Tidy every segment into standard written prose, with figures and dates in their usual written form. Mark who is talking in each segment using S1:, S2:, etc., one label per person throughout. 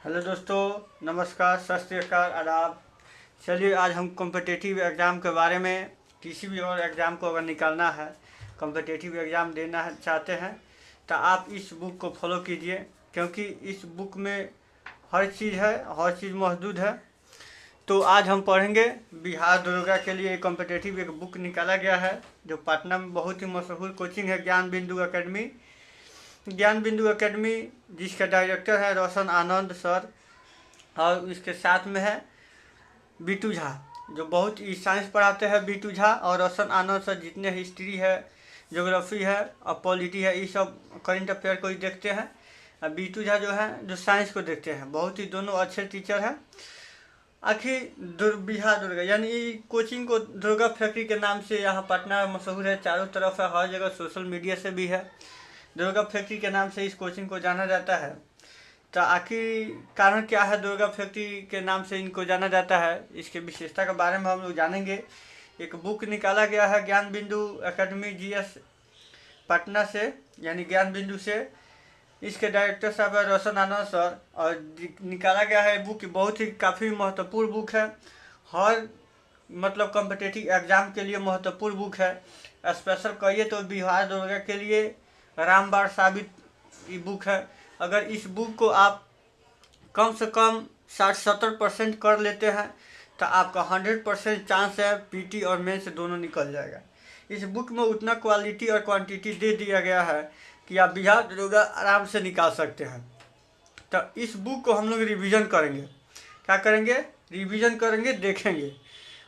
S1: Hello दोस्तों, नमस्कार, सत श्री अकाल, आदाब। चलिए आज हम कॉम्पिटिटिव एग्ज़ाम के बारे में, किसी भी और एग्ज़ाम को अगर निकालना है, कॉम्पिटिटिव एग्ज़ाम देना है चाहते हैं तो आप इस बुक को फॉलो कीजिए, क्योंकि इस बुक में हर चीज़ है, हर चीज़ मौजूद है। तो आज हम पढ़ेंगे बिहार दरोगा के लिए कॉम्पिटिटिव एक बुक निकाला गया है, जो पटना में बहुत ही मशहूर कोचिंग है, ज्ञान बिंदु एकेडमी। ज्ञान बिंदु एकेडमी जिसका डायरेक्टर है रोशन आनंद सर, और इसके साथ में है बीटू झा, जो बहुत ही साइंस पढ़ाते हैं। बीटू झा और रोशन आनंद सर जितने हिस्ट्री है, ज्योग्राफी है और पॉलिटी है, ये सब करंट अफेयर को ही देखते हैं। और बीटू झा जो है जो साइंस को देखते हैं। बहुत ही दोनों अच्छे टीचर हैं। आखिर बिहार दुर्गा यानी कोचिंग को दुर्गा फैक्ट्री के नाम से यहाँ पटना में मशहूर है, चारों तरफ है, हर जगह सोशल मीडिया से भी है। दुर्गा फैक्ट्री के नाम से इस कोचिंग को जाना जाता है। तो आखिर कारण क्या है दुर्गा फैक्ट्री के नाम से इनको जाना जाता है, इसके विशेषता के बारे में हम लोग जानेंगे। एक बुक निकाला गया है ज्ञान बिंदु एकेडमी जीएस पटना से, यानी ज्ञान बिंदु से। इसके डायरेक्टर साहब है रोशन आनंद सर, और निकाला गया है बुक बहुत ही काफ़ी महत्वपूर्ण बुक है। हर मतलब कॉम्पिटिटिव एग्ज़ाम के लिए महत्वपूर्ण बुक है। स्पेशल कहिए तो बिहार दरोगा के लिए रामबाण साबित ये बुक है। अगर इस बुक को आप कम से कम 60-70% कर लेते हैं तो आपका 100% चांस है पीटी और मेंस दोनों निकल जाएगा। इस बुक में उतना क्वालिटी और क्वांटिटी दे दिया गया है कि आप बिहार दरोगा आराम से निकाल सकते हैं। तो इस बुक को हम लोग रिवीजन करेंगे। क्या करेंगे? रिवीजन करेंगे, देखेंगे।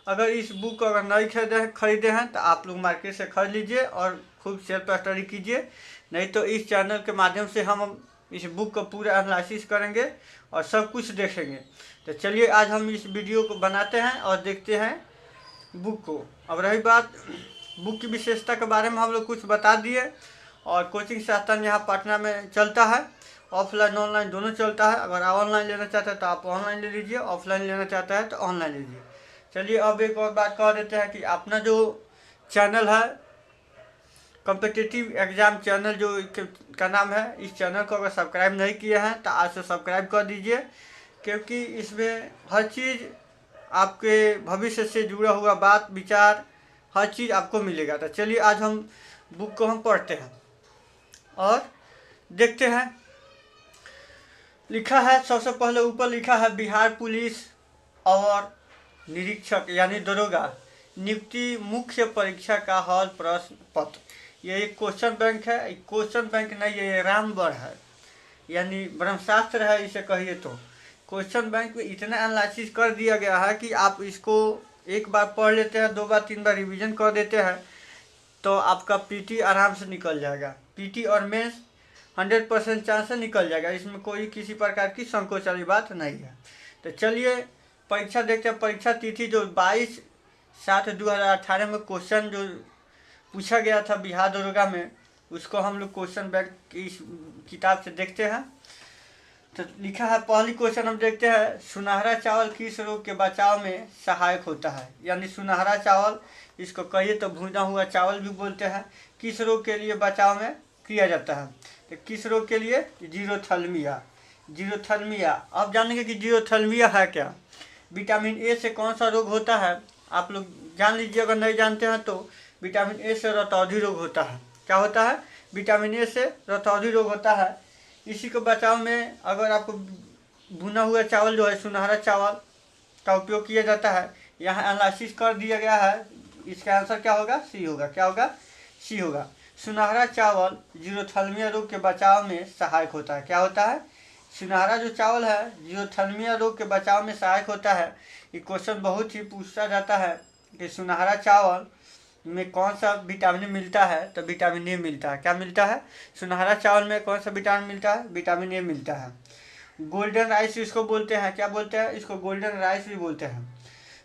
S1: अगर इस बुक को अगर नहीं खरीदे हैं तो आप लोग मार्केट से खरीद लीजिए और खूब सेल्फ स्टडी कीजिए। नहीं तो इस चैनल के माध्यम से हम इस बुक का पूरा एनालिसिस करेंगे और सब कुछ देखेंगे। तो चलिए आज हम इस वीडियो को बनाते हैं और देखते हैं बुक को। अब रही बात बुक की विशेषता के बारे में हम लोग कुछ बता दिए। और कोचिंग संस्थान यहाँ पटना में चलता है, ऑफलाइन ऑनलाइन दोनों चलता है। अगर आप ऑनलाइन लेना चाहते हैं तो आप ऑनलाइन ले लीजिए, ऑफलाइन लेना चाहते हैं तो ऑनलाइन लीजिए। चलिए अब एक और बात कह देते हैं कि अपना जो चैनल है कॉम्पिटिटिव एग्ज़ाम चैनल जो का नाम है, इस चैनल को अगर सब्सक्राइब नहीं किए हैं तो आज से सब्सक्राइब कर दीजिए, क्योंकि इसमें हर चीज़ आपके भविष्य से जुड़ा हुआ बात विचार हर चीज़ आपको मिलेगा। तो चलिए आज हम बुक को हम पढ़ते हैं और देखते हैं। लिखा है सबसे पहले ऊपर लिखा है बिहार पुलिस और निरीक्षक यानी दरोगा नियुक्ति मुख्य परीक्षा का हॉल प्रश्न पत्र। ये एक क्वेश्चन बैंक है, एक क्वेश्चन बैंक नहीं, ये रामबाण है, यानी ब्रह्मशास्त्र है इसे कहिए तो। क्वेश्चन बैंक में इतना एनालिसिस कर दिया गया है कि आप इसको एक बार पढ़ लेते हैं, 2 बार 3 बार रिवीजन कर देते हैं तो आपका पीटी आराम से निकल जाएगा। पीटी और मेंस 100% चांस से निकल जाएगा। इसमें कोई किसी प्रकार की संकोच वाली बात नहीं है। तो चलिए परीक्षा देखते हैं। परीक्षा तिथि जो 22/7/2018 में क्वेश्चन जो पूछा गया था बिहार दरोगा में, उसको हम लोग क्वेश्चन बैंक की इस किताब से देखते हैं। तो लिखा है पहली क्वेश्चन हम देखते हैं, सुनहरा चावल किस रोग के बचाव में सहायक होता है। यानी सुनहरा चावल, इसको कहिए तो भुना हुआ चावल भी बोलते हैं, किस रोग के लिए बचाव में किया जाता है। तो किस रोग के लिए? जीरोथैल्मिया। जीरोथैल्मिया अब जानेंगे कि जीरोथैल्मिया है क्या। विटामिन ए से कौन सा रोग होता है आप लोग जान लीजिए, अगर नहीं जानते हैं तो। विटामिन ए से रतौंधी रोग होता है। क्या होता है? विटामिन ए से रतौंधी रोग होता है। इसी को बचाव में अगर आपको भुना हुआ चावल जो है सुनहरा चावल का उपयोग किया जाता है। यहाँ एनालिसिस कर दिया गया है, इसका आंसर क्या होगा? सी होगा। क्या होगा? सी होगा। सुनहरा चावल जीरोथैल्मिया रोग के बचाव में सहायक होता है। क्या होता है? सुनहरा जो चावल है जीरोथैल्मिया रोग के बचाव में सहायक होता है। ये क्वेश्चन बहुत ही पूछा जाता है कि सुनहरा चावल में कौन सा विटामिन मिलता है, तो विटामिन ए मिलता है। क्या मिलता है? सुनहरा चावल में कौन सा विटामिन मिलता है? विटामिन ए मिलता है। गोल्डन राइस इसको बोलते हैं। क्या बोलते हैं इसको? गोल्डन राइस भी बोलते हैं।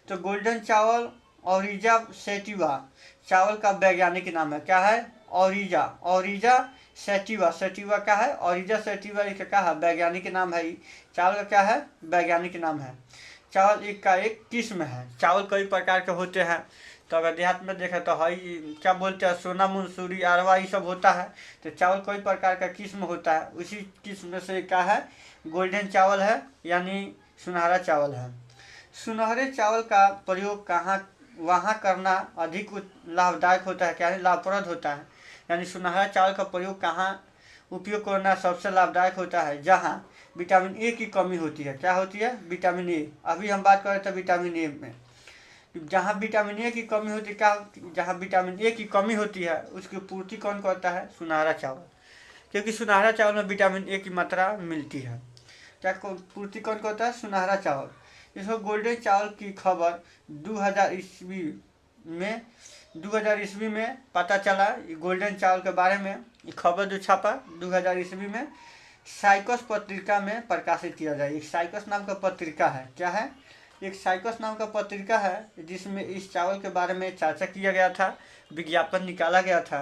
S1: तो गोल्डन चावल ओरिजा सैटिवा चावल का वैज्ञानिक नाम है। क्या है? ओरिजा। ओरिजा सैटिवा। सैटिवा क्या है? ओरिजा सैटिवा इसका क्या है? वैज्ञानिक नाम है। चावल का क्या है? वैज्ञानिक नाम है। चावल एक का एक किस्म है। चावल कई प्रकार के होते हैं। तो अगर देहात में देखें तो हई क्या बोलते हैं, सोना मंसूरी अरवा ये सब होता है। तो चावल कई प्रकार का किस्म होता है, उसी किस्म में से क्या है, गोल्डन चावल है, यानी सुनहरा चावल है। सुनहरे चावल का प्रयोग वहाँ करना अधिक लाभदायक होता है, क्या है, लाभप्रद होता है। यानी सुनहरा चावल का प्रयोग कहाँ उपयोग करना सबसे लाभदायक होता है, जहाँ विटामिन ए की कमी होती है। क्या होती है, विटामिन ए। अभी हम बात कर रहे थे विटामिन ए में, जहाँ विटामिन ए की कमी होती है, क्या, जहाँ विटामिन ए की कमी होती है उसकी पूर्ति कौन करता है, सुनहरा चावल। क्योंकि सुनहरा चावल में विटामिन ए की मात्रा मिलती है। क्या पूर्ति कौन करता है, सुनहरा चावल। इसको गोल्डन चावल की खबर 2000 ईस्वी में पता चला। गोल्डन चावल के बारे में खबर जो छपा 2000 ईस्वी में साइकस पत्रिका में प्रकाशित किया जाए। एक साइकस नाम का पत्रिका है, क्या है, एक साइकस नाम का पत्रिका है, जिसमें इस चावल के बारे में चर्चा किया गया था, विज्ञापन निकाला गया था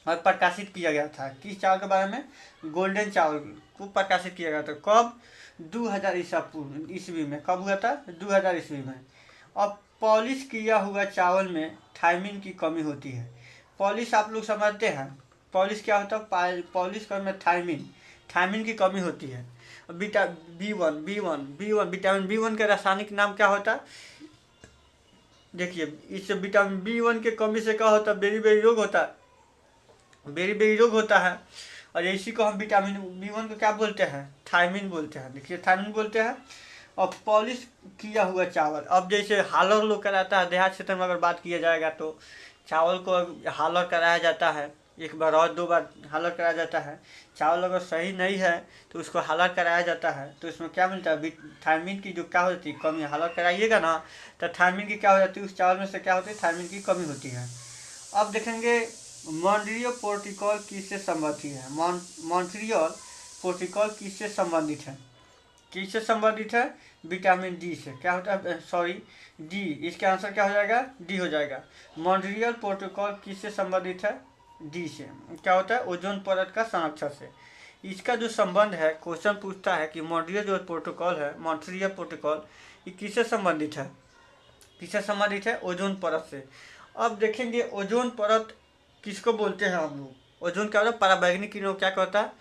S1: और प्रकाशित किया गया था। किस चावल के बारे में, गोल्डन चावल को प्रकाशित किया गया था। कब, 2000 ईस्वी में। कब हुआ था, 2000 ईस्वी में। अब पॉलिश किया हुआ चावल में थायमिन की कमी होती है। पॉलिश आप लोग समझते हैं, पॉलिश क्या होता है, पॉलिश करने में थायमिन की कमी होती है। विटामिन B1 का रासायनिक नाम क्या होता है, देखिए, इस विटामिन B1 के कमी से क्या होता है, बेरी रोग होता है, बेरी रोग होता है। और इसी को हम विटामिन B1 को क्या बोलते हैं, थायमिन बोलते हैं। देखिए, थायमिन बोलते हैं। और पॉलिश किया हुआ चावल, अब जैसे हालर लोग कराता है, देहात क्षेत्र में अगर बात किया जाएगा तो चावल को हालर कराया जाता है, एक बार और 2 बार हालर कराया जाता है। चावल अगर सही नहीं है तो उसको हालर कराया जाता है। तो इसमें क्या मिलता है, थायमिन की जो क्या होती है, कमी। हालर कराइएगा ना तो थायमिन की क्या हो जाती है, उस चावल में से क्या होती है, थायमिन की कमी होती है। अब देखेंगे मॉन्ट्रियल प्रोटोकॉल किससे संबंधित है। मॉन्ट्रियल प्रोटोकॉल किससे संबंधित है, किससे संबंधित है, विटामिन डी से। क्या होता है, सॉरी, डी। इसका आंसर क्या हो जाएगा, डी हो जाएगा। मॉन्ट्रियल प्रोटोकॉल किससे संबंधित है, डी से। क्या होता है, ओजोन परत का संरक्षण से। इसका जो संबंध है, क्वेश्चन पूछता है कि मॉन्ट्रियल जो प्रोटोकॉल है, मॉन्ट्रियल प्रोटोकॉल, ये किससे संबंधित है, किससे संबंधित है, ओजोन परत से। अब देखेंगे ओजोन परत किसको बोलते हैं हम लोग। ओजोन क्या होता है, पराबैंगनी किरणों क्या करता है,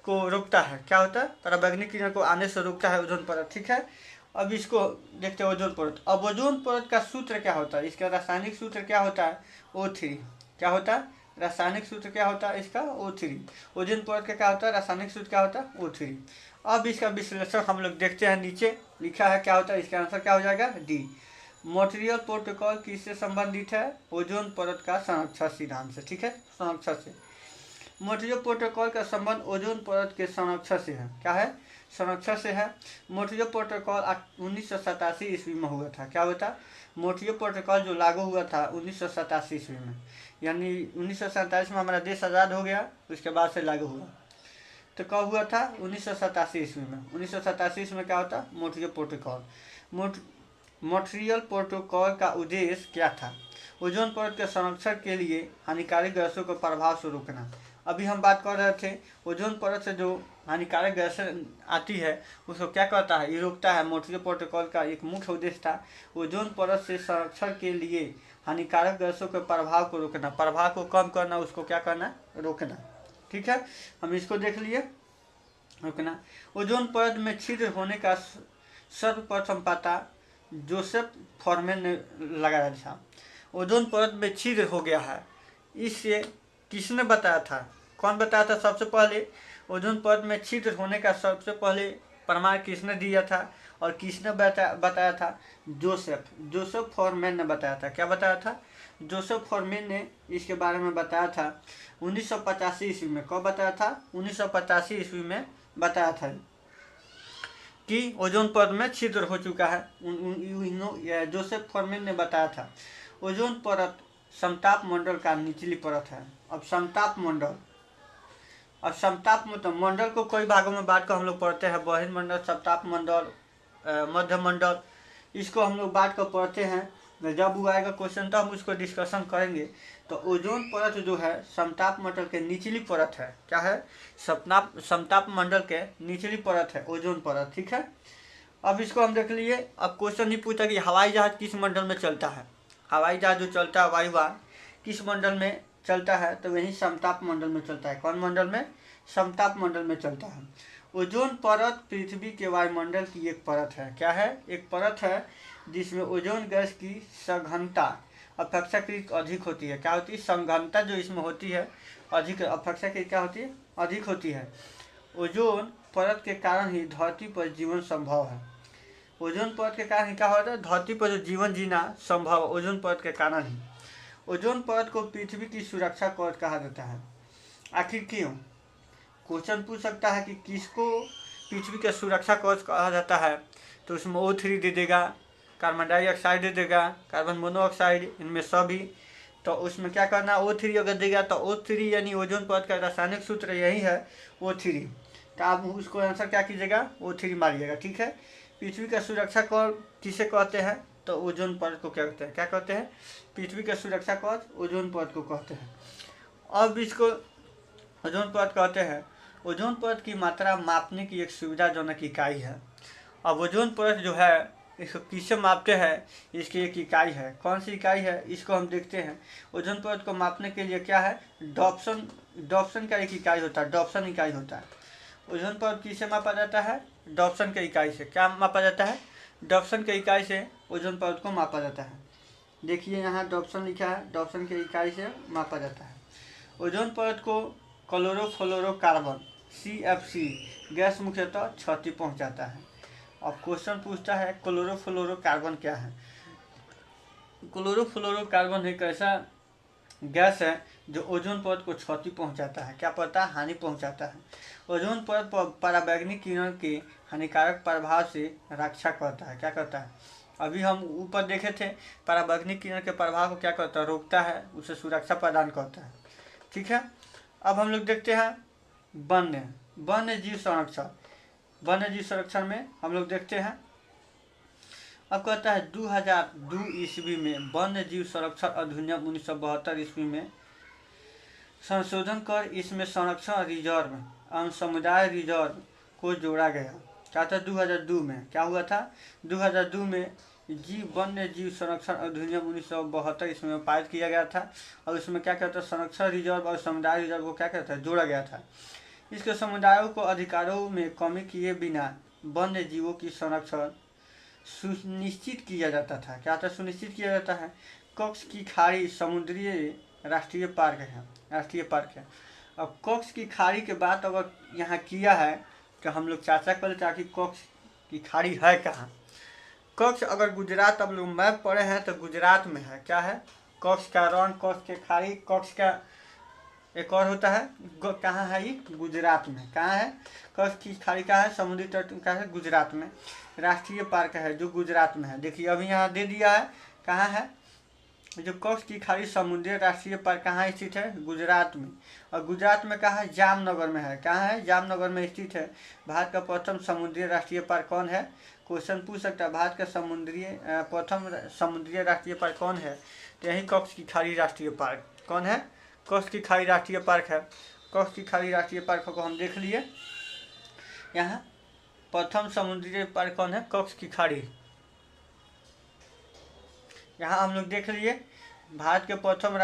S1: को रोकता है। क्या होता है, पराबैंगनी किरण को आने से रोकता है ओजोन परत, ठीक है। अब इसको देखते हैं, ओजोन परत। अब ओजोन परत का सूत्र क्या होता है, इसका रासायनिक सूत्र क्या होता है, O3। क्या होता है, रासायनिक सूत्र क्या होता है इसका, O3। ओजोन परत का क्या होता है, रासायनिक सूत्र क्या होता है, O3। अब इसका विश्लेषण हम लोग देखते हैं, नीचे लिखा है क्या होता है, इसका आंसर क्या हो जाएगा, डी। मॉन्ट्रियल प्रोटोकॉल किससे संबंधित है, ओजोन परत का संरक्षण सिद्धांत से, ठीक है, संरक्षण से। मॉन्ट्रियल प्रोटोकॉल का संबंध ओजोन परत के संरक्षण से है। क्या है, संरक्षण से है। मॉन्ट्रियल प्रोटोकॉल 1987 ईस्वी में हुआ था। क्या हुआ था, मॉन्ट्रियल प्रोटोकॉल जो लागू हुआ था 1987 ईस्वी में, यानी 1947 में हमारा देश आज़ाद हो गया, उसके बाद से लागू हुआ। तो कब हुआ था, 1987 ईस्वी में। 1987 ईस्वी में क्या होता, मॉन्ट्रियल प्रोटोकॉल। मॉन्ट्रियल प्रोटोकॉल का उद्देश्य क्या था, ओजोन परत के संरक्षण के लिए हानिकारक गैसों को प्रभाव से रोकना। अभी हम बात कर रहे थे, ओजोन परत से जो हानिकारक गैसें आती है उसको क्या करता है, ये रोकता है। मॉन्ट्रियल प्रोटोकॉल का एक मुख्य उद्देश्य था ओजोन परत से संरक्षण के लिए हानिकारक गैसों के प्रभाव को रोकना, प्रभाव को कम करना, उसको क्या करना, रोकना, ठीक है। हम इसको देख लिए, रोकना। ओजोन परत में छिद्र होने का सर्वप्रथम पता जोसेफ फॉरमैन ने लगाया था। ओजोन परत में छिद्र हो गया है, इससे किसने बताया था, कौन बताया था सबसे पहले, ओजोन परत में छिद्र होने का सबसे पहले प्रमाण किसने दिया था और किसने बताया था, जोसेफ फॉरमैन ने बताया था। क्या बताया था, जोसेफ फॉरमैन ने इसके बारे में बताया था 1985 ईस्वी में। कब बताया था, 1985 ईस्वी में बताया था कि ओजोन परत में छिद्र हो चुका है। जोसेफ फॉरमैन ने बताया था। ओजोन परत समताप मंडल का निचली परत है। अब समताप मंडल, मंडल को कई भागों में बांट कर हम लोग पढ़ते हैं, बहिर्मंडल मंडल, समताप मंडल, मध्य मंडल, इसको हम लोग बांट कर पढ़ते हैं। जब वो आएगा क्वेश्चन तो हम उसको डिस्कशन करेंगे। तो ओजोन परत जो है समताप मंडल के निचली परत है। क्या है, समताप मंडल के निचली परत है ओजोन परत, ठीक है। अब इसको हम देख लिए। अब क्वेश्चन ही पूछा कि हवाई जहाज किस मंडल में चलता है, हवाई जहाज जो चलता है वायुयान किस मंडल में चलता है, तो वही समताप मंडल में चलता है। कौन मंडल में? समताप मंडल में चलता है। ओजोन परत पृथ्वी के वायुमंडल की एक परत है। क्या है? एक परत है जिसमें ओजोन गैस की सघनता अपेक्षाकृत अधिक होती है। क्या होती है? सघनता जो इसमें होती है अधिक, अपेक्षाकृत क्या होती है? अधिक होती है। ओजोन परत के कारण ही धरती पर जीवन संभव है। ओजोन परत के कारण ही क्या होता है? धरती पर जो जीवन जीना संभव है ओजोन परत के कारण ही। ओजोन परत को पृथ्वी की सुरक्षा कवच कहा जाता है। आखिर क्यों? क्वेश्चन पूछ सकता है कि किसको पृथ्वी का सुरक्षा कवच कहा जाता है, तो उसमें O3 दे देगा, कार्बन डाइऑक्साइड दे देगा, कार्बन मोनोऑक्साइड, इनमें सभी। तो उसमें क्या करना, O3 अगर देगा तो O3 यानी ओजोन परत का रासायनिक सूत्र यही है O3। तो आप उसको आंसर क्या कीजिएगा? O3 मारिएगा। ठीक है। पृथ्वी का सुरक्षा कवच किसे कहते हैं? तो ओजोन परत को क्या कहते हैं? क्या कहते हैं? पृथ्वी का सुरक्षा कवच ओजोन परत को कहते हैं। अब इसको ओजोन परत कहते हैं। ओजोन परत की मात्रा मापने की एक सुविधाजनक इकाई है। अब ओजोन परत जो है इसको किससे मापते हैं? इसकी एक इकाई है। कौन सी इकाई है? इसको हम देखते हैं। ओजोन परत को मापने के लिए क्या है? डॉप्सन का एक इकाई होता है, डॉप्सन इकाई होता है। ओजोन परत किससे मापा जाता है? डॉप्सन के इकाई से। क्या मापा जाता है? डॉप्सन के इकाई से ओजोन परत को मापा जाता है। देखिए यहाँ डॉप्सन लिखा है, डॉप्सन के इकाई से मापा जाता है। ओजोन परत को क्लोरोफ्लोरोकार्बन CFC गैस मुख्यतः क्षति पहुंचाता है। अब क्वेश्चन पूछता है क्लोरोफ्लोरोकार्बन क्या है? क्लोरोफ्लोरोकार्बन एक ऐसा गैस है जो ओजोन परत को क्षति पहुंचाता है। क्या पता? हानि पहुंचाता है। ओजोन परत पर पराबैंगनी किरण के हानिकारक प्रभाव से रक्षा करता है। क्या करता है? अभी हम ऊपर देखे थे, पराबैंगनी किरण के प्रभाव को क्या करता है? रोकता है, उसे सुरक्षा प्रदान करता है। ठीक है। अब हम लोग देखते हैं वन्य जीव संरक्षण। वन्य जीव संरक्षण में हम लोग देखते हैं, अब कहता है 2002 ईस्वी में वन्य जीव संरक्षण अधिनियम 1972 ईस्वी में संशोधन कर इसमें संरक्षण रिजर्व एवं समुदाय रिजर्व को जोड़ा गया। क्या था? 2002 में क्या हुआ था? 2002 में वन्य जीव संरक्षण अधिनियम 1972 इसमें पारित किया गया था। और उसमें क्या कहता है? संरक्षण रिजर्व और समुदाय रिजर्व को क्या कहता है? जोड़ा गया था। इसके समुदायों को अधिकारों में कमी किए बिना वन्य जीवों की संरक्षण सुनिश्चित किया जाता था। क्या था? सुनिश्चित किया जाता है। कॉक्स की खाड़ी समुद्रीय राष्ट्रीय पार्क है। अब कॉक्स की खाड़ी के बाद अगर यहाँ किया है तो हम लोग चर्चा कर लेते हैं कि कॉक्स की खाड़ी है कहाँ। कॉक्स अगर गुजरात, अब लोग मैप पढ़े हैं तो गुजरात में है। क्या है? कॉक्स का रण, कॉक्स के खाड़ी, कॉक्स का एक और होता है कहाँ है ये? गुजरात में। कहाँ है? कॉक्स की खाड़ी कहाँ है? समुद्री तट का है, गुजरात में। राष्ट्रीय पार्क है जो गुजरात में है। देखिए अभी यहाँ दे दिया है कहाँ है जो कॉक्स की खाड़ी समुद्री राष्ट्रीय पार्क कहाँ स्थित है? गुजरात में। और गुजरात में कहाँ है? जामनगर में है। कहाँ है? जामनगर में स्थित है। भारत का प्रथम समुद्री राष्ट्रीय पार्क कौन है? क्वेश्चन पूछ सकता है, भारत का प्रथम समुद्री राष्ट्रीय पार्क कौन है? तो यही कॉक्स की खाड़ी राष्ट्रीय पार्क। कौन है? कॉक्स की खाड़ी राष्ट्रीय पार्क है। कॉक्स की खाड़ी राष्ट्रीय पार्क को हम देख लिए। यहाँ प्रथम समुद्री पार्क कौन है? कॉक्स की खाड़ी। यहाँ हम लोग देख लिए भारत के प्रथम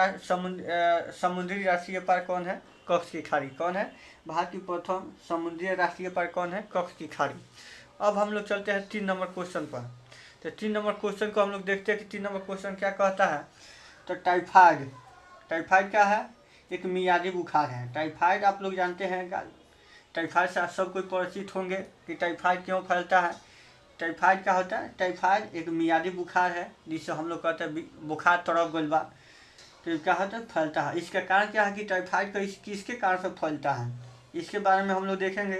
S1: समुद्री राष्ट्रीय पार्क कौन है? कॉक्स की खाड़ी। कौन है? भारत की प्रथम समुद्री राष्ट्रीय पार्क कौन है? कॉक्स की खाड़ी। अब हम लोग चलते हैं 3 नंबर क्वेश्चन पर। तो 3 नंबर क्वेश्चन को हम लोग देखते हैं कि 3 नंबर क्वेश्चन क्या कहता है। तो टाइफाइड क्या है? एक मियादी बुखार है। टाइफाइड आप लोग जानते हैं, टाइफाइड से आप सब कोई परिचित होंगे कि टाइफाइड क्यों फैलता है। टाइफाइड क्या होता है? टाइफाइड एक मियादी बुखार है जिससे हम लोग कहते हैं बुखार तड़प गइल बा, तो क्या होता है? फैलता है। इसका कारण क्या है कि टाइफाइड का किसके कारण से फैलता है, इसके बारे में हम लोग देखेंगे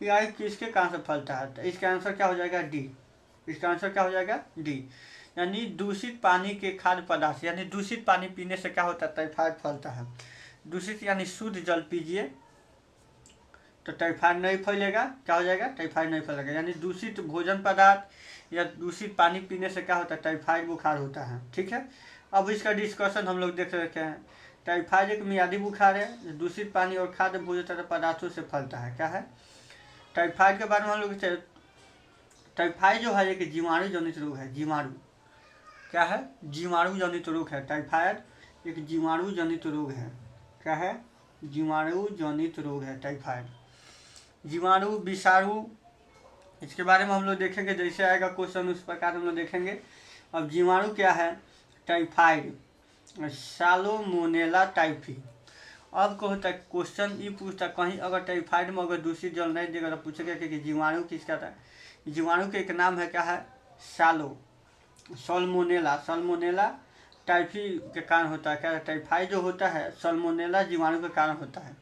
S1: कि आए किसके कारण से फैलता है। तो इसका आंसर क्या हो जाएगा? डी। इसका आंसर क्या हो जाएगा? डी। यानी दूषित पानी के खाद्य पदार्थ, यानी दूषित पानी पीने से क्या होता है? टाइफाइड फैलता है। दूषित यानी शुद्ध जल पीजिए तो टाइफाइड नहीं फैलेगा। क्या हो जाएगा? टाइफाइड नहीं फैलेगा। यानी दूषित भोजन पदार्थ या दूषित पानी पीने से क्या होता है? टाइफाइड बुखार होता है। ठीक है। अब इसका डिस्कशन हम लोग देख रखे हैं। टाइफाइड एक मियादी बुखार है, दूषित पानी और खाद्य भोजन पदार्थों से फैलता है। क्या है? टाइफाइड के बारे में हम लोग, टाइफाइड जो है एक जीवाणु जनित रोग है। जीवाणु क्या है, जीवाणु जनित रोग है। टाइफाइड एक जीवाणु जनित रोग है। क्या है, जीवाणु जनित रोग है टाइफाइड। जीवाणु, विषाणु, इसके बारे में हम लोग देखेंगे, जैसे आएगा क्वेश्चन उस प्रकार हम लोग देखेंगे। अब जीवाणु क्या है, टाइफाइड, साल्मोनेला टाइफी। अब को होता है क्वेश्चन ये पूछता, कहीं अगर टाइफाइड में अगर दूसरी जल नहीं देगा तो पूछेगा कि जीवाणु किसका था। जीवाणु के एक नाम है, क्या है, साल्मोनेला। साल्मोनेला टाइफी के कारण होता है। क्या है, टाइफाइड जो होता है साल्मोनेला जीवाणु के कारण होता है।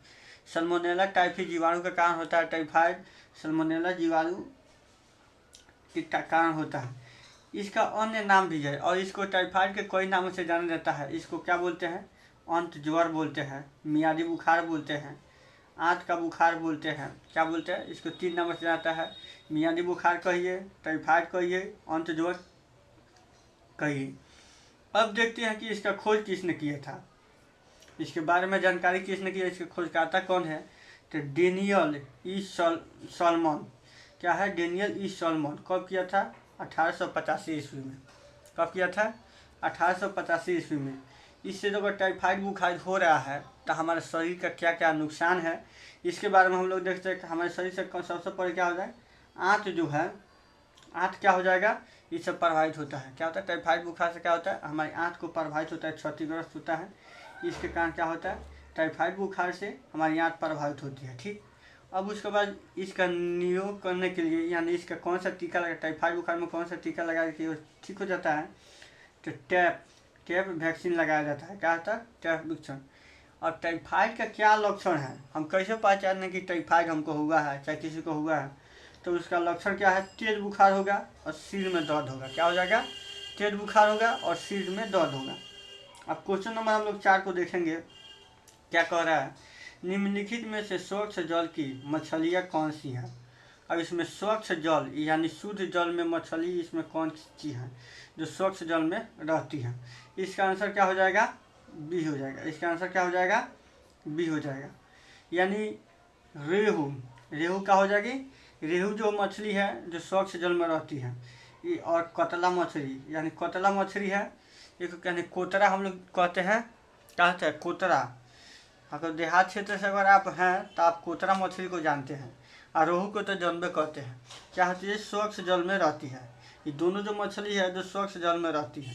S1: साल्मोनेला टाइफी जीवाणु के कारण होता है। टाइफाइड साल्मोनेला जीवाणु के कारण होता है। इसका अन्य नाम भी है, और इसको टाइफाइड के कई नामों से जाना जाता है। इसको क्या बोलते हैं, अंत ज्वर बोलते हैं, मियादी बुखार बोलते हैं, आंत का बुखार बोलते हैं। क्या बोलते हैं, इसको 3 नामों से जाता है। मियादी बुखार कहिए, टाइफाइड कहिए, अंत ज्वर कहिए। अब देखते हैं कि इसका खोज किसने किया था, इसके बारे में जानकारी किसने की, इसके खोजकर्ता कौन है। तो डेनियल ई सॉलमन। क्या है, डेनियल ई सॉलमन। कब किया था, 1885 ईस्वी में। कब किया था, 1885 ईस्वी में। इससे जो अगर टाइफाइड बुखार हो रहा है तो हमारे शरीर का क्या क्या नुकसान है, इसके बारे में हम लोग देखते हैं कि हमारे शरीर से सबसे पहले क्या हो जाए, आंत जो है, आंत क्या हो जाएगा, इससे प्रभावित होता है। क्या होता है, टाइफाइड बुखार से क्या होता है, हमारी आंत को प्रभावित होता है, क्षतिग्रस्त होता है। इसके कारण क्या होता है, टाइफाइड बुखार से हमारी आंत प्रभावित होती है। ठीक, अब उसके बाद इसका नियोग करने के लिए, यानी इसका कौन सा टीका लगा, टाइफाइड बुखार में कौन सा टीका लगा के ठीक हो जाता है, तो टैप वैक्सीन लगाया जाता है। क्या होता है, टैप वैक्सीन। और टाइफाइड का क्या लक्षण है, हम कैसे पहचानें कि टाइफाइड हमको हुआ है चाहे किसी को हुआ है। तो उसका लक्षण क्या है, तेज बुखार होगा और सिर में दर्द होगा। क्या हो जाएगा, तेज बुखार होगा और सिर में दर्द होगा। अब क्वेश्चन नंबर हम लोग 4 को देखेंगे, क्या कह रहा है, निम्नलिखित में से स्वच्छ जल की मछलियाँ कौन सी हैं। अब इसमें स्वच्छ जल यानी शुद्ध जल में मछली इसमें कौन सी है जो स्वच्छ जल में रहती है। इसका आंसर क्या हो जाएगा, बी हो जाएगा। इसका आंसर क्या हो जाएगा, बी हो जाएगा। यानी रेहू, रेहू क्या हो जाएगी, रेहू जो मछली है जो स्वच्छ जल में रहती है। और कतला मछली, यानी कतला मछली है, एक यानी कोतरा हम लोग कहते हैं, क्या होता है, कोतरा। अगर देहात क्षेत्र से अगर आप हैं तो आप कोतरा मछली को जानते हैं, और रोहू को तो जानबे कहते हैं। क्या होती है, स्वच्छ जल में रहती है। ये दोनों जो मछली है जो स्वच्छ जल में रहती है।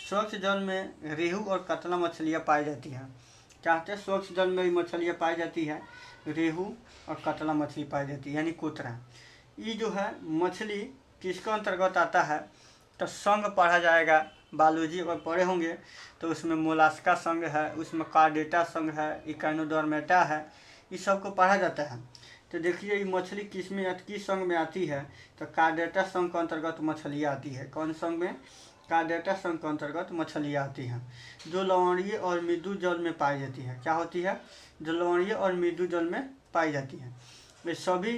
S1: स्वच्छ जल में रेहू और कतला मछलियाँ पाई जाती हैं। क्या होता है, स्वच्छ जल में मछलियाँ पाई जाती है, रेहू और कतला मछली पाई जाती है, यानी कोतरा। ये जो है मछली किसके अंतर्गत आता है, तो संघ पढ़ा जाएगा। बायोलॉजी अगर पढ़े होंगे तो उसमें मोलास्का संघ है, उसमें कार्डेटा संघ है, इकाइनोडर्मेटा है, इस सब को पढ़ा जाता है। तो देखिए ये मछली किस संघ में आती है, तो कार्डेटा संघ के अंतर्गत मछलियाँ आती है। कौन संघ में, कार्डेटा संघ के अंतर्गत मछलियाँ आती हैं, जो लवणीय और मृदु जल में पाई जाती है। क्या होती है, जो लवणीय और मृदु जल में पाई जाती है। वे सभी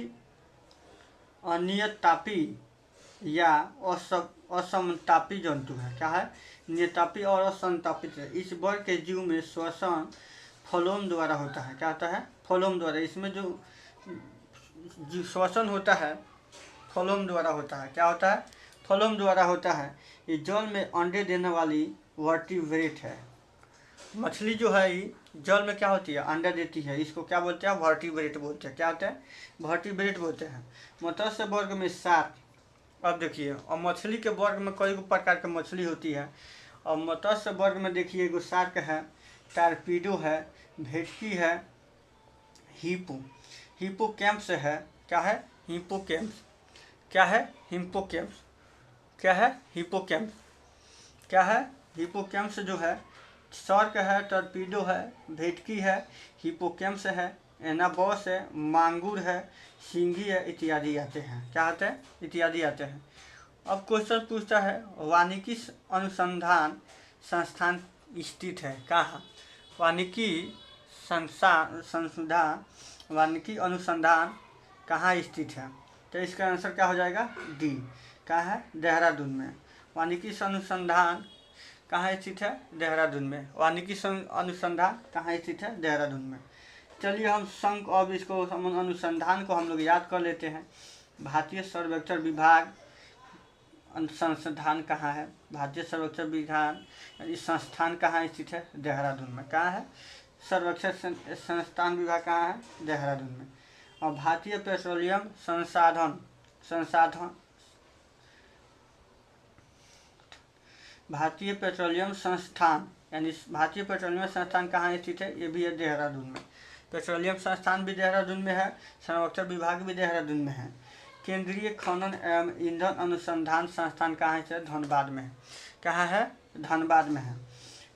S1: अनियतापी या असमतापी जंतु है। क्या है, नियतापी और असमतापित है। इस वर्ग के जीव में श्वसन फ्लोम द्वारा होता है। क्या होता है, फ्लोम द्वारा। इसमें जो श्वसन होता है फ्लोम द्वारा होता है। क्या होता है, फ्लोम द्वारा होता है। ये जल में अंडे देने वाली वर्टिब्रेट है। मछली जो है ये जल में क्या होती है, अंडा देती है। इसको क्या बोलते हैं, वर्टिब्रेट बोलते हैं। क्या होता है, वर्टिब्रेट बोलते हैं। मत्स्य वर्ग में शार्क। अब देखिए, और मछली के वर्ग में कई प्रकार की मछली होती है। और मत्स्य वर्ग में देखिए एगो शार्क है, टारपीडो है, भेटकी है, हिप्पोकैम्पस है। क्या है, हिप्पोकैम्पस। क्या है, हिप्पोकैम्पस। क्या है, हिप्पोकैम्पस। क्या है, हिप्पोकैम्पस जो है, शार्क है, टॉर्पीडो है, भेटकी है, हिप्पोकैम्पस है, एनाबॉस है, मांगुर है, सिंघी है, इत्यादि आते हैं। क्या आते हैं, इत्यादि आते हैं। अब क्वेश्चन पूछता है, वानिकी अनुसंधान संस्थान स्थित है कहाँ। वानिकी वानिकी अनुसंधान कहाँ स्थित है, तो इसका आंसर क्या हो जाएगा, डी। क्या है, देहरादून में। वानिकी अनुसंधान कहाँ स्थित है, देहरादून में। वानिकी अनुसंधान कहाँ स्थित है, देहरादून में। चलिए हम संघ अब इसको अनुसंधान को हम लोग याद कर लेते हैं। भारतीय सर्वेक्षण विभाग संस्थान कहाँ है? भारतीय सर्वेक्षण विज्ञान संस्थान कहाँ स्थित है? देहरादून में। कहाँ है? सर्वेक्षण संस्थान विभाग कहाँ है? देहरादून में। और भारतीय पेट्रोलियम संसाधन भारतीय पेट्रोलियम संस्थान यानी भारतीय पेट्रोलियम संस्थान कहाँ स्थित है? ये भी है देहरादून में। पेट्रोलियम संस्थान भी देहरादून में है, संरक्षण विभाग भी देहरादून में है। केंद्रीय खनन एवं ईंधन अनुसंधान संस्थान कहाँ है? धनबाद में है। कहाँ है? धनबाद में है।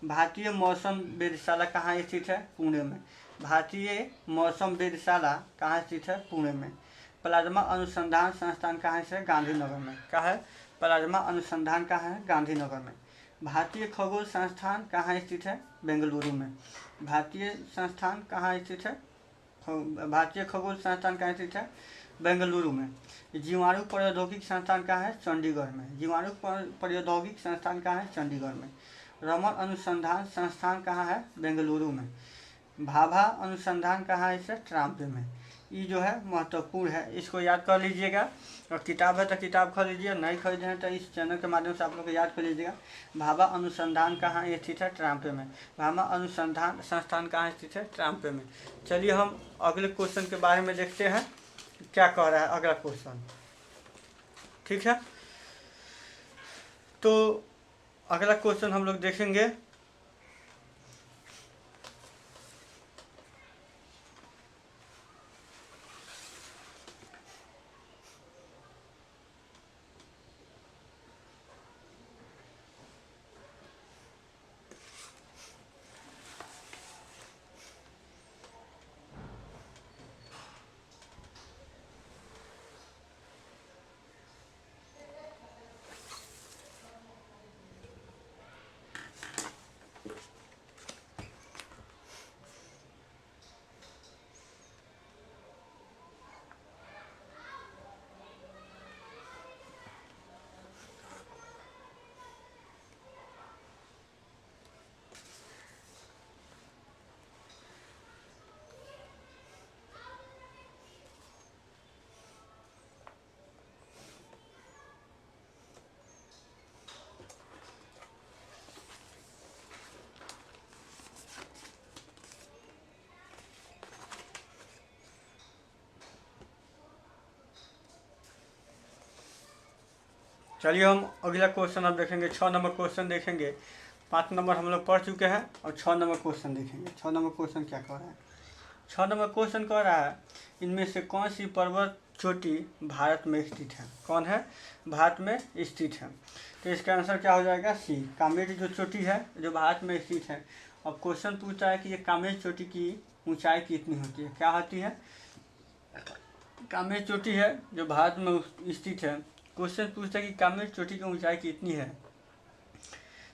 S1: भारतीय मौसम वेधशाला कहाँ स्थित है? पुणे में। भारतीय मौसम वेधशाला कहाँ स्थित है? पुणे में। प्लाज्मा अनुसंधान संस्थान कहाँ है? गांधीनगर में। कहाँ है? प्लाज्मा अनुसंधान कहाँ है? गांधीनगर में। भारतीय खगोल संस्थान कहाँ स्थित है? बेंगलुरु में। भारतीय संस्थान कहाँ स्थित है? भारतीय खगोल संस्थान कहाँ स्थित है? बेंगलुरु में। जीवाणु प्रौद्योगिकी संस्थान कहाँ है? चंडीगढ़ में। जीवाणु प्रौद्योगिकी संस्थान कहाँ है? चंडीगढ़ में। रमन अनुसंधान संस्थान कहाँ है? बेंगलुरु में। भाभा अनुसंधान कहाँ है? ट्राम्पे में। ये जो है महत्वपूर्ण है, इसको याद कर लीजिएगा। और किताब है तो किताब खरीद लीजिए, नहीं खरीदे हैं तो इस चैनल के माध्यम से आप लोग को याद कर लीजिएगा। भाभा अनुसंधान कहाँ स्थित है? ट्राम्पे में। भाभा अनुसंधान संस्थान कहाँ स्थित है? ट्राम्पे में। चलिए हम अगले क्वेश्चन के बारे में देखते हैं क्या कह रहा है अगला क्वेश्चन। ठीक है, तो अगला क्वेश्चन हम लोग देखेंगे। चलिए हम अगला क्वेश्चन अब देखेंगे। 6 नंबर क्वेश्चन देखेंगे। 5 नंबर हम लोग पढ़ चुके हैं और 6 नंबर क्वेश्चन देखेंगे। 6 नंबर क्वेश्चन क्या कह रहा है? 6 नंबर क्वेश्चन कह रहा है इनमें से कौन सी पर्वत चोटी भारत में स्थित है? कौन है? भारत में स्थित है। तो इसका आंसर क्या हो जाएगा? सी, कामेर जो चोटी है जो भारत में स्थित है। अब क्वेश्चन पूछता है कि ये कामेर चोटी की ऊंचाई कितनी होती है? क्या होती है? कामेर चोटी है जो भारत में स्थित है। क्वेश्चन पूछता है कि कामेर चोटी की ऊंचाई कितनी है?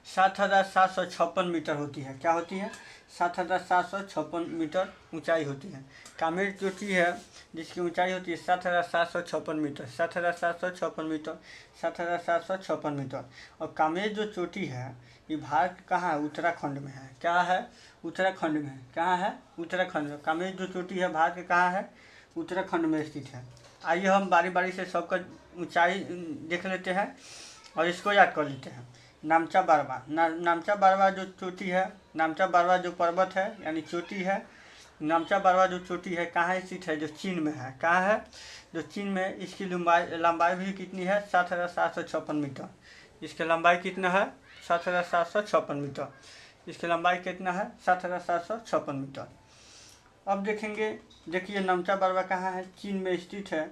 S1: 7,756 मीटर होती है। क्या होती है? 7,756 मीटर ऊंचाई होती है। कामेर चोटी है जिसकी ऊंचाई होती है 7,756 मीटर। 7,756 metre, 7,756 metre. और कामेर जो चोटी है ये भारत कहाँ है? उत्तराखंड में है। क्या है? उत्तराखंड में है। कहाँ है? उत्तराखंड में। कामेर जो चोटी है भारत के कहाँ है? उत्तराखंड में स्थित है। आइए हम बारी बारी से सबका ऊंचाई देख लेते हैं और इसको याद कर लेते हैं। नामचा बारवा, नामचा बारवा जो चोटी है, नामचा बारवा जो पर्वत है यानी चोटी है, नामचा बारवा जो चोटी है कहाँ स्थित है? जो चीन में है। कहाँ है? जो चीन में। इसकी लंबाई भी कितनी है? 7,756 मीटर। इसकी लंबाई कितना है? 7,756 मीटर। इसकी लंबाई कितना है? 7,756 मीटर। अब देखेंगे, देखिए नामचा बारवा कहाँ है? चीन में स्थित है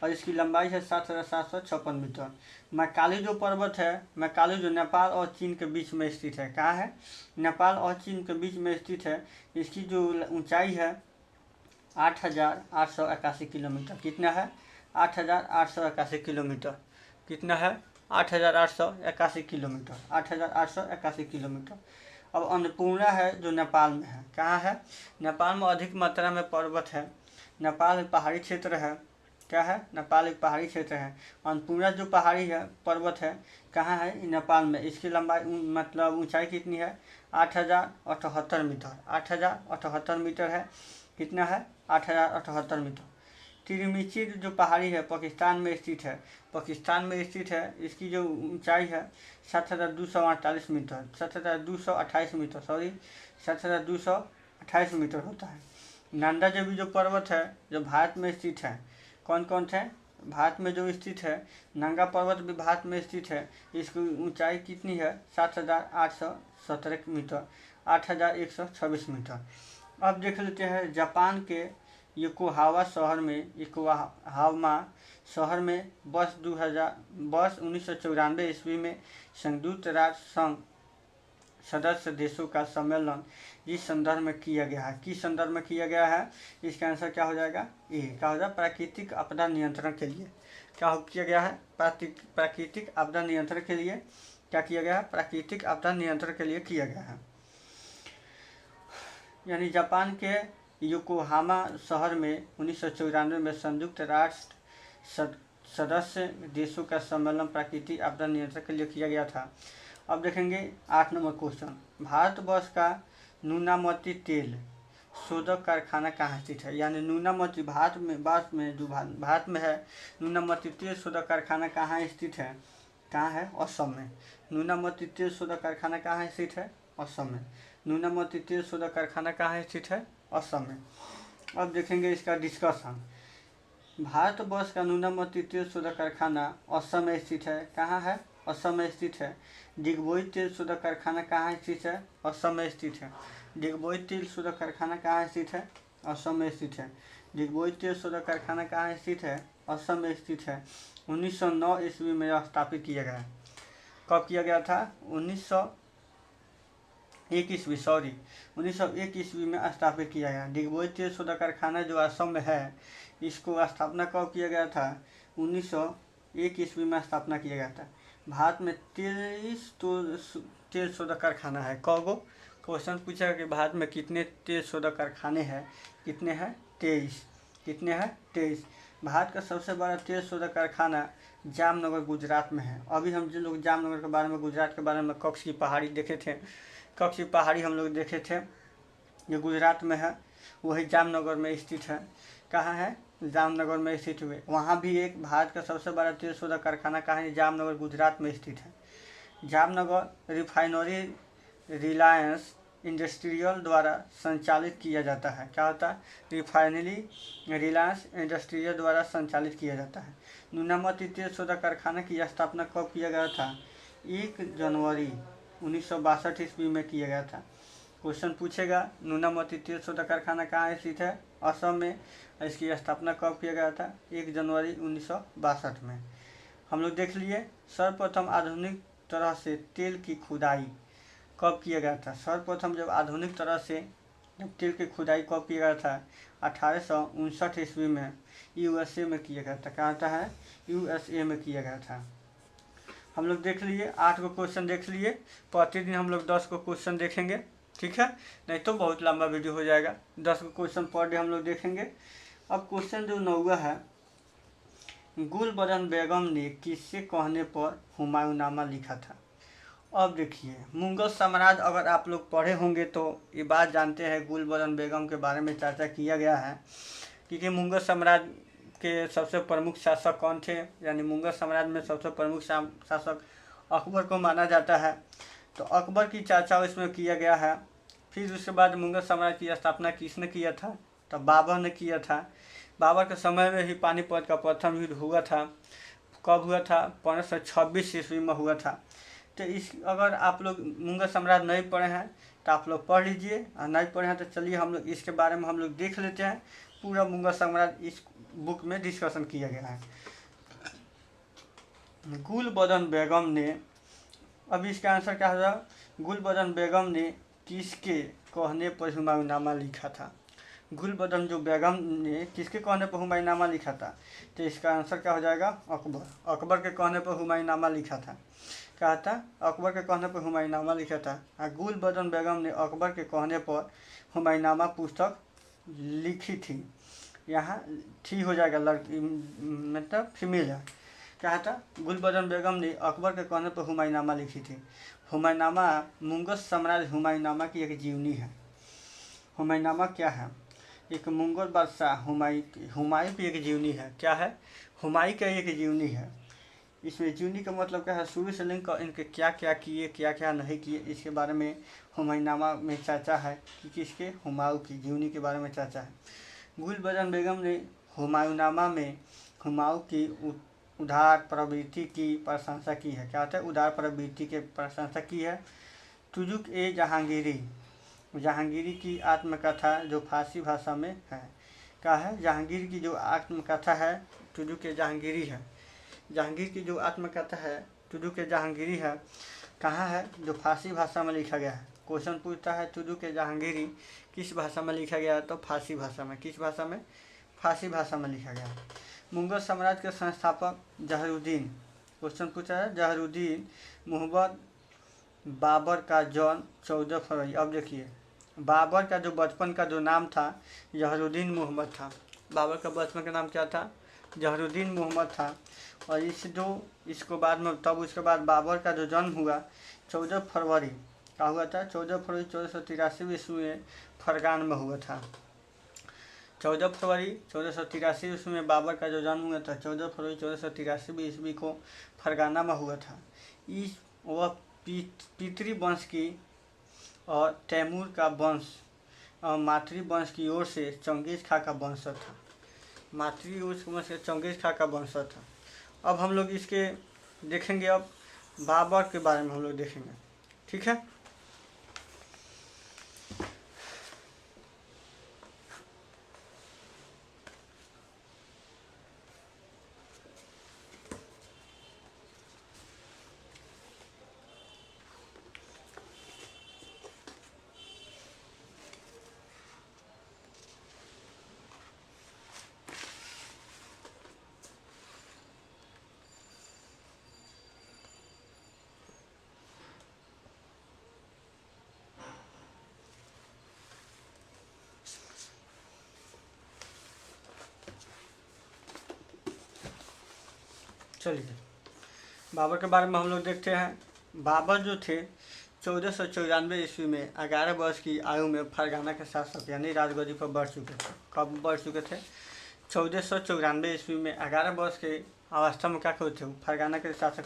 S1: और इसकी लंबाई है 7,756 मीटर। मैकाली जो पर्वत है, मैकाली जो नेपाल और चीन के बीच में स्थित है। कहाँ है? नेपाल और चीन के बीच में स्थित है। इसकी जो ऊंचाई है 8,881 किलोमीटर। कितना है? 8,881 किलोमीटर। कितना है? 8,881 किलोमीटर। 8,881 किलोमीटर। अब अन्नपूर्णा है जो नेपाल में है। कहाँ है? नेपाल में अधिक मात्रा में पर्वत है। नेपाल एक पहाड़ी क्षेत्र है। क्या है? नेपाल एक पहाड़ी क्षेत्र है। अन्नपूर्णा जो पहाड़ी है पर्वत है कहाँ है? नेपाल में। इसकी लंबाई मतलब ऊंचाई कितनी है? 8,078 मीटर। 8,078 मीटर है। कितना है? 8,078 मीटर। तिरमिची जो पहाड़ी है पाकिस्तान में स्थित है, पाकिस्तान में स्थित है। इसकी जो ऊंचाई है 7,248 मीटर, 7,228 मीटर, सॉरी 7,228 मीटर होता है। नंदा देवी जो पर्वत है जो भारत में स्थित है, कौन कौन थे भारत में जो स्थित है, नंगा पर्वत भी भारत में स्थित है। इसकी ऊंचाई कितनी है 7,817 मीटर, 8,126 मीटर। अब देख लेते हैं जापान के योकोहामा शहर में वर्ष 1994 ईस्वी में संयुक्त राष्ट्र संघ सदस्य देशों का सम्मेलन जिस संदर्भ में किया गया है, किस संदर्भ में किया गया है, इसका आंसर क्या हो जाएगा, ए। क्या हो जाएगा, प्राकृतिक आपदा नियंत्रण के लिए। क्या किया गया है, प्राकृतिक आपदा नियंत्रण के लिए क्या किया गया है, प्राकृतिक आपदा नियंत्रण के लिए किया गया है। यानी जापान के योकोहामा शहर में 1994 में संयुक्त राष्ट्र सदस्य देशों का सम्मेलन प्राकृतिक आपदा नियंत्रण के लिए किया गया था। अब देखेंगे 8 नंबर क्वेश्चन, भारतवर्ष का नूनामती तेल शोधक कारखाना कहाँ स्थित है। यानी नूनामती भारत में है, नूनामती तेल शोधक कारखाना कहाँ स्थित है, कहाँ है, असम में। नूनामती तेल शोधक कारखाना कहाँ स्थित है, असम में। नूनामती तेल शोधक कारखाना कहाँ स्थित है, असम में। अब देखेंगे इसका डिस्कशन, भारतवर्ष का नूनामती तेल शोधक कारखाना असम में स्थित है, कहाँ है, असम में स्थित है। डिगबोई तेल शोधक कारखाना कहाँ स्थित है, असम में स्थित है। डिगबोई तेल शोधक कारखाना कहाँ स्थित है, असम में स्थित है। डिगबोई तेल शोधक कारखाना कहाँ स्थित है, असम में स्थित है। 1909 ईस्वी में स्थापित किया गया। कब किया गया था, 1901 ईस्वी में स्थापित किया गया। डिगबोई तेल शोधक कारखाना जो असम में है, इसको स्थापना कब किया गया था, 1901 ईस्वी में स्थापना किया गया था। भारत में 23 तेल शोधक कारखाना है। कौगो क्वेश्चन पूछा कि भारत में कितने तेल शोधक कारखाने हैं, कितने हैं, 23। कितने हैं, 23। भारत का सबसे बड़ा तेल शोधक कारखाना जामनगर गुजरात में है। अभी हम जिन लोग जामनगर के बारे में, गुजरात के बारे में कच्छ की पहाड़ी देखे थे, कच्छ की पहाड़ी हम लोग देखे थे, जो गुजरात में है, वही जामनगर में स्थित है। कहाँ है, जामनगर में स्थित हुए। वहाँ भी एक भारत का सबसे बड़ा तेल शोधक कारखाना कहाँ है, जामनगर गुजरात में स्थित है। जामनगर रिफाइनरी रिलायंस इंडस्ट्रियल द्वारा संचालित किया जाता है। क्या होता है, रिफाइनरी रिलायंस इंडस्ट्रियल द्वारा संचालित किया जाता है। नूनामती तेल शोधक कारखाना की स्थापना कब किया गया था, 1 जनवरी 1962 ईस्वी में किया गया था। क्वेश्चन पूछेगा नूनामती तेल शोधक कारखाना कहाँ स्थित है, असम में। इसकी स्थापना कब किया गया था, 1 जनवरी 1962 में। हम लोग देख लिए सर्वप्रथम आधुनिक तरह से तेल की खुदाई कब किया गया था। सर्वप्रथम जब आधुनिक तरह से तेल की खुदाई कब किया गया था, 1859 ईस्वी में USA में किया गया था। कहता है USA में किया गया था। हम लोग देख लिए 8 को क्वेश्चन देख लिए। प्रतिदिन हम लोग 10 को क्वेश्चन देखेंगे, ठीक है, नहीं तो बहुत लंबा वीडियो हो जाएगा। 10 को क्वेश्चन पर डे हम लोग देखेंगे। अब क्वेश्चन जो 9वां है, गुलबदन बेगम ने किससे कहने पर हुमायूंनामा लिखा था। अब देखिए मुगल साम्राज्य, अगर आप लोग पढ़े होंगे तो ये बात जानते हैं, गुलबदन बेगम के बारे में चर्चा किया गया है, क्योंकि मुगल साम्राज्य के सबसे प्रमुख शासक कौन थे। यानी मुगल साम्राज्य में सबसे प्रमुख शासक अकबर को माना जाता है। तो अकबर की चर्चा इसमें किया गया है। फिर उसके बाद मुगल साम्राज्य की स्थापना किसने किया था, तो बाबर ने किया था। बाबर के समय में ही पानीपत का प्रथम युद्ध हुआ था। कब हुआ था, 1526 ईस्वी में हुआ था। तो इस, अगर आप लोग मुगल साम्राज्य नहीं पढ़े हैं तो आप लोग पढ़ लीजिए, और नहीं पढ़े हैं तो चलिए हम लोग इसके बारे में हम लोग देख लेते हैं। पूरा मुगल साम्राज्य इस बुक में डिस्कशन किया गया है। गुलबदन बेगम ने, अब इसका आंसर क्या होगा, गुलबदन बेगम ने किसके कहने पर हुमायूंनामा लिखा था। गुलबदन जो बेगम ने किसके कहने पर हुमायूंनामा लिखा था, तो इसका आंसर क्या हो जाएगा, अकबर। अकबर के कहने पर हुमायूंनामा लिखा था। क्या था, अकबर के कहने पर हुमायूंनामा लिखा था। और गुलबदन बेगम ने अकबर के कहने पर हुमायूंनामा पुस्तक लिखी थी। यहाँ थी हो जाएगा, लड़की मतलब फीमेल है। क्या था, गुलबदन बेगम ने अकबर के कहने पर हुमायूंनामा लिखी थी। हुमायूंनामा मुगल साम्राज्य हुमायूंनामा की एक जीवनी है। हुमायूंनामा क्या है, एक मुगल बादशाह हुमायूं की एक जीवनी है। क्या है? हुमायूं का एक जीवनी है। इसमें जीवनी का मतलब क्या है? शुरू से लेकर इनके क्या क्या किए, क्या क्या नहीं किए, इसके बारे में हुमायूंनामा में चर्चा है कि किसके? हुमायूं की जीवनी के बारे में चर्चा है। गुलबदन बेगम ने हुमायूंनामा में हुमायूं की उदार प्रवृत्ति की प्रशंसा की है। क्या होता है? उदार प्रवृत्ति की प्रशंसा की है। तुजुक ए जहांगीरी की आत्मकथा जो फारसी भाषा में है। क्या है? जहांगीर की जो आत्मकथा है तुजुक ए जहांगीरी है। जहांगीर की जो आत्मकथा है तुजुक ए जहांगीरी है, कहाँ है? जो फारसी भाषा में लिखा गया है। क्वेश्चन पूछता है तुजुक ए जहांगीरी किस भाषा में लिखा गया है? तो फारसी भाषा में। किस भाषा में? फारसी भाषा में लिखा गया है। मुगल साम्राज्य के संस्थापक जहरुद्दीन, क्वेश्चन पूछा है, जहरुद्दीन मोहम्मद बाबर का जन्म 14 फरवरी। अब देखिए, बाबर का जो बचपन का जो नाम था जहरुद्दीन मोहम्मद था। बाबर का बचपन का नाम क्या था? जहरुद्दीन मोहम्मद था। और इसको बाद में तब उसके बाद बाबर का जो जन्म हुआ 14 फरवरी का हुआ था। 14 फरवरी 1483 ईस्वी में फरगान में हुआ था। 14 फरवरी 1483 ईस्वी में बाबर का जो जन्म हुआ था 14 फरवरी 1483 ईस्वी को फरगाना में हुआ था। वह पितृ वंश की और तैमूर का वंश और मातृ वंश की ओर से चंगेज खां का वंशज था। मातृ वंश से चंगेज खां का वंशज था। अब हम लोग इसके देखेंगे, अब बाबर के बारे में हम लोग देखेंगे। ठीक है। चलिए बाबर के बारे में हम लोग देखते हैं। बाबर जो थे 1494 ईस्वी में 11 वर्ष की आयु में फरगाना के शासक यानी राजगद्दी पर बढ़ चुके थे। कब बढ़ चुके थे? 1494 ईस्वी में 11 वर्ष के अवस्था में क्या थे? फरगाना के शासक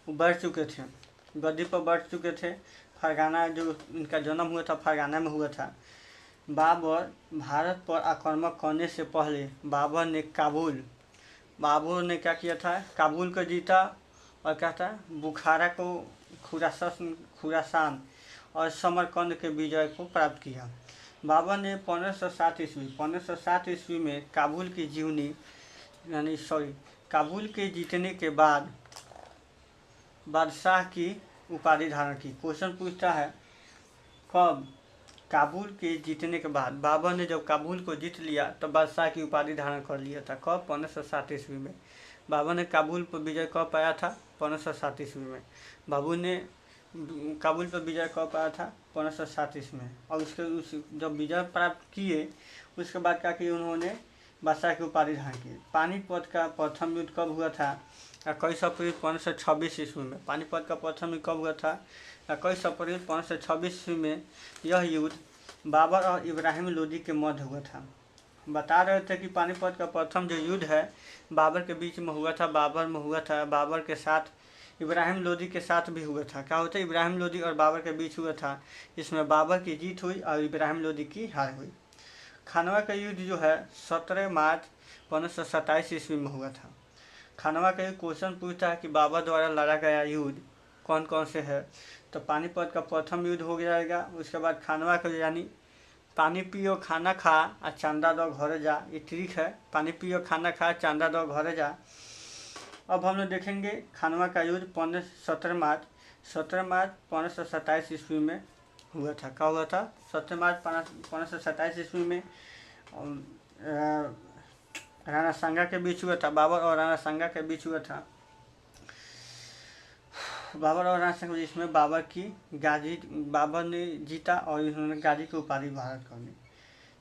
S1: बढ़ चुके थे, गद्दी पर बढ़ चुके थे। फरगाना जो इनका जन्म हुआ था फरगाना में हुआ था। बाबर भारत पर आक्रमण करने से पहले बाबर ने क्या किया था? काबुल को जीता और क्या था? बुखारा को, खुरासान और समरकंद के विजय को प्राप्त किया। बाबर ने 1507 ईस्वी में काबुल के जीतने के बाद बादशाह की उपाधि धारण की। क्वेश्चन पूछता है कब? काबुल के जीतने के बाद। बाबर ने जब काबुल को जीत लिया तो बादशाह की उपाधि धारण कर लिया था। कब? 1507 ईस्वी में। बाबर ने काबुल पर विजय कब पाया था? 1507 ईस्वी में। बाबर ने काबुल पर विजय कब पाया था? 1507 ईस्वी में। और जब विजय प्राप्त किए उसके बाद क्या किया उन्होंने? बादशाह की उपाधि धारण की। पानीपत का प्रथम युद्ध कब हुआ था? 21 अप्रैल 1526 ईस्वी में। पानीपत का प्रथम युद्ध कब हुआ था? 21 अप्रैल 1526 ईस्वी में। यह युद्ध बाबर और इब्राहिम लोदी के मध्य हुआ था। बता रहे थे कि पानीपत का प्रथम जो युद्ध है बाबर के बीच में हुआ था, बाबर के साथ इब्राहिम लोदी के साथ भी हुआ था। क्या होता है? इब्राहिम लोदी और बाबर के बीच हुआ था। इसमें बाबर की जीत हुई और इब्राहिम लोदी की हार हुई। खानवा का युद्ध जो है 17 मार्च 1527 ईस्वी में हुआ था। खानवा का युद्ध क्वेश्चन पूछता है कि बाबर द्वारा लड़ा गया युद्ध कौन कौन से है? तो पानीपत का प्रथम युद्ध हो जाएगा। उसके बाद खानवा का, यानी पानी पियो खाना खा आ चांदा दो घरे जा, ये ट्रिक है। पानी पियो खाना खा चांदा दो घरे जा। अब हम लोग देखेंगे खानवा का युद्ध 17 मार्च 1527 ईस्वी में हुआ था। क्या हुआ था? 17 मार्च 1527 ईस्वी में राणा सांगा के बीच हुआ था। बाबर और राणा सांगा के बीच हुआ था। बाबर और राणा सांगा, जिसमें बाबर ने जीता और इन्होंने गाजी की उपाधि भारत कर ली।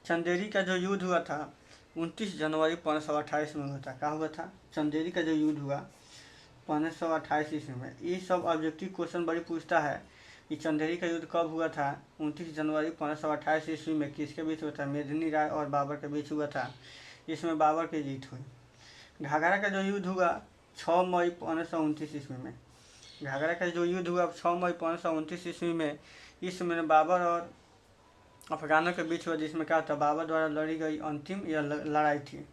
S1: चंदेरी का जो युद्ध हुआ था 29 जनवरी 1528 में हुआ था। क्या हुआ था? चंदेरी का जो युद्ध हुआ 1528 ईस्वी में। ये सब ऑब्जेक्टिव क्वेश्चन बड़ी पूछता है। कि चंदेरी का युद्ध कब हुआ था? 29 जनवरी 1528 ईस्वी में। किसके बीच हुआ था? मेदिनी राय और बाबर के बीच हुआ था। इसमें बाबर की जीत हुई। घाघरा का जो युद्ध हुआ 6 मई 1529 ईस्वी में। घाघरा का जो युद्ध हुआ 6 मई 1529 ईस्वी में, इसमें बाबर और अफगानों के बीच हुआ, जिसमें क्या था? बाबर द्वारा लड़ी गई अंतिम यह लड़ाई थी।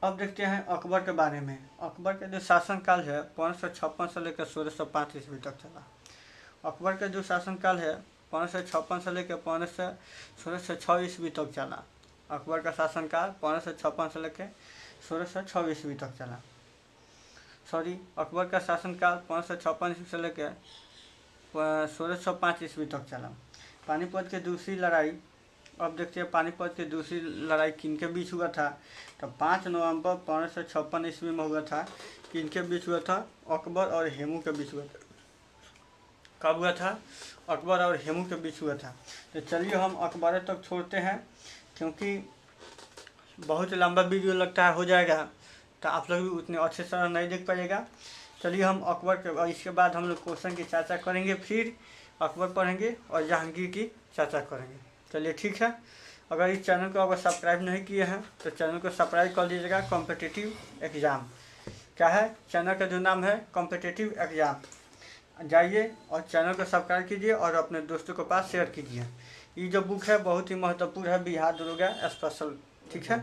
S1: अब देखते हैं अकबर के बारे में। अकबर का जो शासनकाल है 1556 से लेकर 1605 ईस्वी तक चला। अकबर का जो शासनकाल है 1556 से लेकर 1606 ईस्वी तक चला। अकबर का शासनकाल 1556 से लेकर 1606 ईस्वी तक चला। अकबर का शासनकाल 1556 ईस्वी से लेकर 1605 ईस्वी तक चला। पानीपत की दूसरी लड़ाई। अब देखते हैं पानीपत की दूसरी लड़ाई किनके बीच हुआ था? तो 5 नवंबर 1556 ईस्वी में हुआ था। किनके बीच हुआ था? अकबर और हेमू के बीच हुआ था। कब हुआ था? अकबर और हेमू के बीच हुआ था। तो चलिए हम अकबर तक छोड़ते हैं, क्योंकि बहुत लंबा वीडियो लगता है, हो जाएगा तो आप लोग भी उतने अच्छे से नहीं देख पाइएगा। चलिए हम अकबर के, और इसके बाद हम लोग क्वेश्चन की चर्चा करेंगे, फिर अकबर पढ़ेंगे और जहांगीर की चर्चा करेंगे। चलिए ठीक है। अगर इस चैनल को अगर सब्सक्राइब नहीं किए हैं तो चैनल को सब्सक्राइब कर लीजिएगा। कॉम्पिटिटिव एग्ज़ाम क्या है? चैनल का जो नाम है कॉम्पिटिटिव एग्ज़ाम। जाइए और चैनल को सब्सक्राइब कीजिए और अपने दोस्तों के पास शेयर कीजिए। ये जो बुक है बहुत ही महत्वपूर्ण है, बिहार दरोगा स्पेशल। ठीक है।